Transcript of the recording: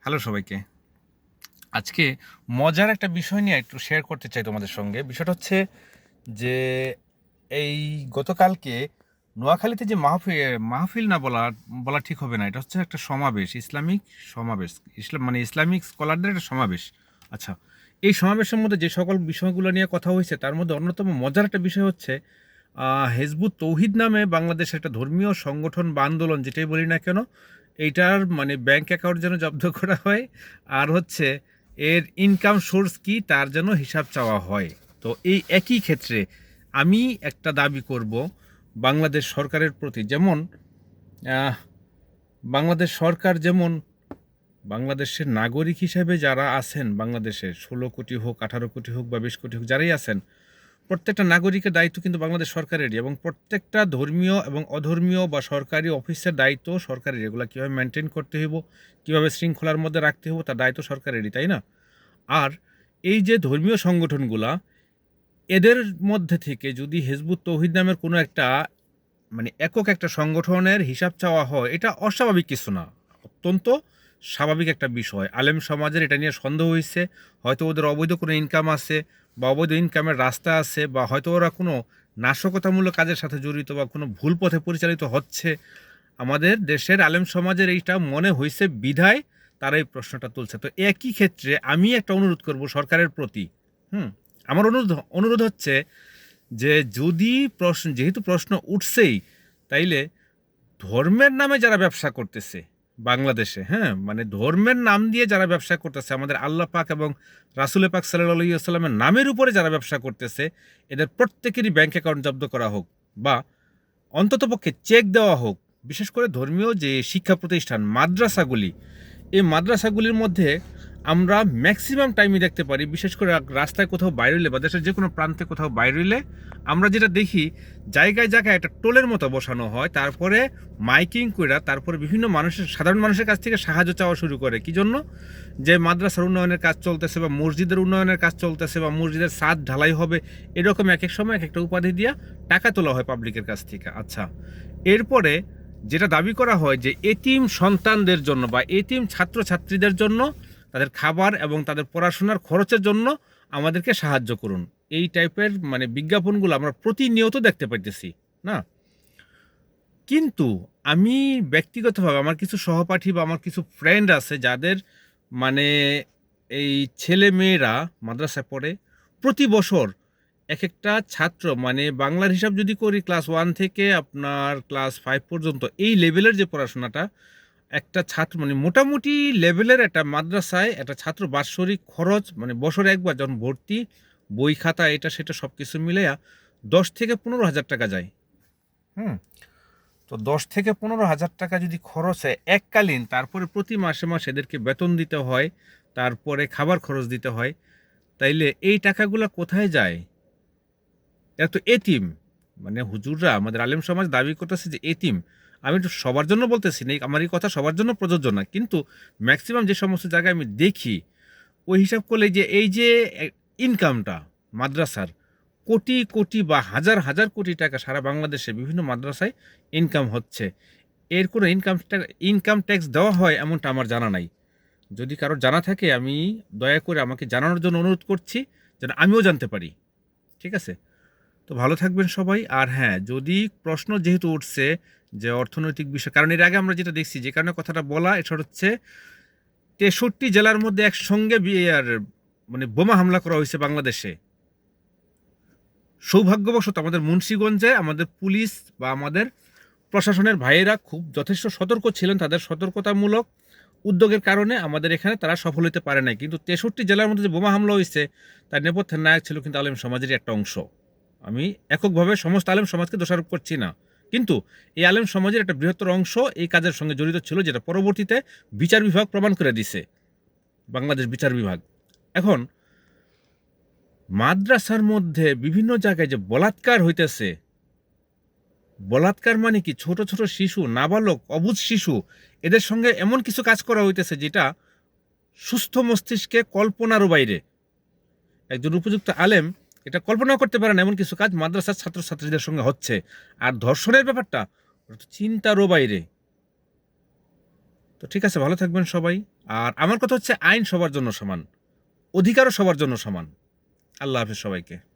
Hello সবাইকে। আজকে মজার একটা বিষয় নিয়ে একটু শেয়ার করতে চাই তোমাদের সঙ্গে। বিষয়টা হচ্ছে যে এই গতকালকে নোয়াখালীতে যে মাহফিল না বলা ঠিক হবে না। এটা হচ্ছে একটা সমাবেশ, ইসলামিক সমাবেশ। ইসলামিক স্কলারদের একটা সমাবেশ। আচ্ছা, এই সমাবেশের মধ্যে যে সকল বিষয়গুলো নিয়ে কথা হয়েছে তার মধ্যে অন্যতম মজার একটা বিষয় হচ্ছে হিজবুত তৌহিদ নামে বাংলাদেশের একটা ধর্মীয় সংগঠন বা আন্দোলন যেটাই বলি না কেন, এইটার ব্যাংক অ্যাকাউন্ট যেন জব্দ করা হয়, আর হচ্ছে এর ইনকাম সোর্স কি তার যেন হিসাব চাওয়া হয়। তো এই একই ক্ষেত্রে আমি একটা দাবি করব বাংলাদেশ সরকারের প্রতি, যেমন আহ, বাংলাদেশ সরকার যেমন বাংলাদেশের নাগরিক হিসেবে যারা আছেন, বাংলাদেশের 16 কোটি হোক, 18 কোটি হোক বা 20 কোটি হোক, যারাই আছেন, প্রত্যেকটা নাগরিকের দায়িত্ব কিন্তু বাংলাদেশ সরকারেরই, এবং প্রত্যেকটা ধর্মীয় এবং অধর্মীয় বা সরকারি অফিসের দায়িত্ব সরকারের। এগুলো কীভাবে মেনটেন করতে হইব, কীভাবে শৃঙ্খলার মধ্যে রাখতে হইব, তার দায়িত্ব সরকারেরই, তাই না? আর এই যে ধর্মীয় সংগঠনগুলা, এদের মধ্যে থেকে যদি হিজবুত তৌহিদ নামের কোনো একটা একক একটা সংগঠনের হিসাব চাওয়া হয়, এটা অস্বাভাবিক কিছু না, অত্যন্ত স্বাভাবিক একটা বিষয়। আলেম সমাজের এটা নিয়ে সন্দেহ হয়েছে, হয়তো ওদের অবৈধ কোনো ইনকাম আছে বা অবৈধ ইনকামের রাস্তা আছে, বা হয়তো ওরা কোনো নাশকতামূলক কাজের সাথে জড়িত বা কোনো ভুল পথে পরিচালিত হচ্ছে। আমাদের দেশের আলেম সমাজের এইটা মনে হয়েছে বিধায় তারা এই প্রশ্নটা তুলছে। তো একই ক্ষেত্রে আমি একটা অনুরোধ করব সরকারের প্রতি। হুম আমার অনুরোধ হচ্ছে যে যদি যেহেতু প্রশ্ন উঠছেই, তাইলে ধর্মের নামে যারা ব্যবসা করতেছে বাংলাদেশে, হ্যাঁ, ধর্মের নাম দিয়ে যারা ব্যবসা করতেছে, আমাদের আল্লাহ পাক এবং রাসুল পাক সাল্লাল্লাহু আলাইহি ওয়াসাল্লামের নামের উপরে যারা ব্যবসা করতেছে, এদের প্রত্যেকেরই ব্যাংক অ্যাকাউন্ট জব্দ করা হোক, বা অন্ততপক্ষে চেক দেওয়া হোক। বিশেষ করে ধর্মীয় যে শিক্ষা প্রতিষ্ঠান, মাদ্রাসাগুলি, এই মাদ্রাসাগুলির মধ্যে আমরা ম্যাক্সিমাম টাইমই দেখতে পারি, বিশেষ করে রাস্তায় কোথাও বাইরে হইলে বা দেশের যে কোনো প্রান্তে কোথাও বাইরে হইলে আমরা যেটা দেখি, জায়গায় জায়গায় একটা টোলের মতো বসানো হয়, তারপরে মাইকিং করে তারপরে বিভিন্ন সাধারণ মানুষের কাছ থেকে সাহায্য চাওয়া শুরু করে। কি জন্য? যে মাদ্রাসার উন্নয়নের কাজ চলতেছে বা মসজিদের উন্নয়নের কাজ চলতেছে বা মসজিদের ছাদ ঢালাই হবে, এরকম এক এক সময় এক একটা উপাধি দিয়া টাকা তোলা হয় পাবলিকের কাছ থেকে। আচ্ছা, এরপরে যেটা দাবি করা হয় যে এতিম সন্তানদের জন্য বা এতিম ছাত্রছাত্রীদের জন্য তাদের খাবার এবং তাদের পড়াশোনার খরচের জন্য আমাদেরকে সাহায্য করুন, এই টাইপের বিজ্ঞাপনগুলো আমরা প্রতিনিয়ত দেখতে পাইতেছি, না? কিন্তু আমি ব্যক্তিগতভাবে আমার কিছু সহপাঠী বা আমার কিছু ফ্রেন্ড আছে যাদের মানে এই ছেলে মেয়েরা মাদ্রাসায় পড়ে, প্রতি বছর এক একটা ছাত্র, বাংলার হিসাব যদি করি, ক্লাস 1 থেকে আপনার ক্লাস 5 পর্যন্ত এই লেভেলের যে পড়াশোনাটা, একটা ছাত্র মোটামুটি লেভেলের একটা মাদ্রাসায় একটা ছাত্র বাৎসরিক খরচ, বছরে একবার যখন ভর্তি, বই খাতা এটা সেটা সব কিছু মিলেয়া 10 থেকে 15 হাজার টাকা যায়। তো 10 থেকে 15 হাজার টাকা যদি খরচ হয় এককালীন, তারপরে প্রতি মাসে মাসে এদেরকে বেতন দিতে হয়, তারপরে খাবার খরচ দিতে হয়, তাইলে এই টাকাগুলো কোথায় যায়? এরা তো এতিম। হুজুররা, আমাদের আলেম সমাজ দাবি করতেছে যে এতিম। আমি তো সবার জন্য বলতেছি না, আমার এই কথা সবার জন্য প্রযোজ্য না, কিন্তু ম্যাক্সিমাম যে সমস্ত জায়গায় আমি দেখি, ওই হিসাব করলে যে এই যে ইনকামটা মাদ্রাসার, কোটি কোটি বা হাজার হাজার কোটি টাকা সারা বাংলাদেশে বিভিন্ন মাদ্রাসায় ইনকাম হচ্ছে, এর কোনো ইনকাম ট্যাক্স দেওয়া হয় এমনটা আমার জানা নাই। যদি কারোর জানা থাকে, আমি দয়া করে আমাকে জানানোর জন্য অনুরোধ করছি, যেন আমিও জানতে পারি। ঠিক আছে? তো ভালো থাকবেন সবাই। আর হ্যাঁ, যদি প্রশ্ন যেহেতু উঠছে যে অর্থনৈতিক বিষয়, কারণ এর আগে আমরা যেটা দেখছি, যে কারণে কথাটা বলা, এটা হচ্ছে 63 জেলার মধ্যে একসঙ্গে বোমা হামলা করা হয়েছে বাংলাদেশে। সৌভাগ্যবশত আমাদের মুন্সিগঞ্জে আমাদের পুলিশ বা আমাদের প্রশাসনের ভাইয়েরা খুব যথেষ্ট সতর্ক ছিলেন, তাদের সতর্কতামূলক উদ্যোগের কারণে আমাদের এখানে তারা সফল হতে পারে নাই। কিন্তু 63 জেলার মধ্যে যে বোমা হামলা হয়েছে, তার নেপথ্যের নায়ক ছিল কিন্তু আলেম সমাজেরই একটা অংশ। আমি এককভাবে সমস্ত আলেম সমাজকে দোষারোপ করছি না, কিন্তু এই আলেম সমাজের একটা বৃহত্তর অংশ এই কাজের সঙ্গে জড়িত ছিল, যেটা পরবর্তীতে বিচার বিভাগ প্রমাণ করে দিছে, বাংলাদেশ বিচার বিভাগ। এখন মাদ্রাসার মধ্যে বিভিন্ন জায়গায় যে বলাৎকার হইতেছে, বলাৎকার মানে কি? ছোট ছোট শিশু, নাবালক, অবুঝ শিশু, এদের সঙ্গে এমন কিছু কাজ করা হইতেছে যেটা সুস্থ মস্তিষ্কে কল্পনারও বাইরে। একজন উপযুক্ত আলেম এটা কল্পনাও করতে পারে না, এমন কিছু কাজ মাদ্রাসার ছাত্রছাত্রীদের সঙ্গে হচ্ছে। আর ধর্ষণের ব্যাপারটা, ওটা তো চিন্তারও বাইরে। তো ঠিক আছে, ভালো থাকবেন সবাই। আর আমার কথা হচ্ছে আইন সবার জন্য সমান, অধিকারও সবার জন্য সমান। আল্লাহ হাফেজ সবাইকে।